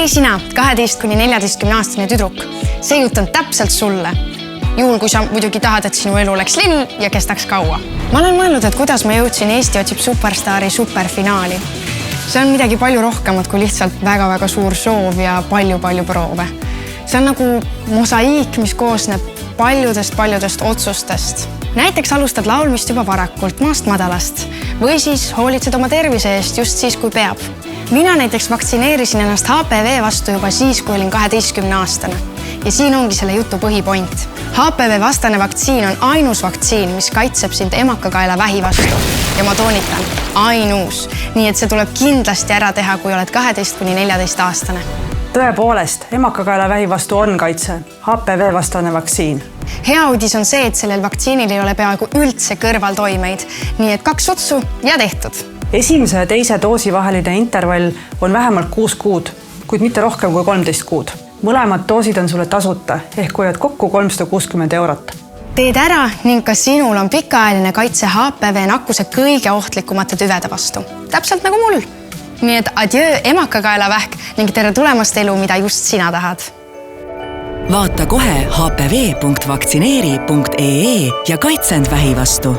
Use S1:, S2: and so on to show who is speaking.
S1: Hei sina, 12–14-aastane tüdruk. See jutt on täpselt sulle. Juhul, kui sa muidugi tahad, et sinu elu oleks lill ja kestaks kaua. Ma olen mõelnud, et kuidas ma jõudsin Eesti otsib superstaari superfinaali. See on midagi palju rohkemat kui lihtsalt väga-väga suur soov ja palju proove. See on nagu mosaiik, mis koosneb paljudest otsustest. Näiteks alustad laulmist juba varakult, maast madalast. Või siis hoolitsed oma tervise eest just siis, kui peab. Mina näiteks vaktsineerisin ennast HPV vastu juba siis, kui olin 12-aastane. Ja siin ongi selle jutu põhipoint. HPV vastane vaktsiin on ainus vaktsiin, mis kaitseb sind emakakaela vähi vastu. Ja ma toonitan, ainus. Nii et see tuleb kindlasti ära teha, kui oled 12–14-aastane.
S2: Tõepoolest, emakakaela vähi vastu on kaitse. HPV vastane vaktsiin.
S1: Hea uudis on see, et sellel vaktsiinil ei ole peaaegu üldse kõrvaltoimeid. Nii et 2 sutsu ja tehtud.
S2: Esimese ja teise doosi vaheline intervall on vähemalt 6 kuud, kuid mitte rohkem kui 13 kuud. Mõlemad doosid on sulle tasuta, ehk hoiad kokku 360 €.
S1: Teed ära ning ka sinul on pikaajaline kaitse HPV nakkuse kõige ohtlikumate tüvede vastu. Täpselt nagu mul. Nii et adjöö emakakaelavähk ning tere tulemast elu, mida just sina tahad.
S3: Vaata kohe hpv.vaktsineeri.ee ja kaitsend vähi vastu.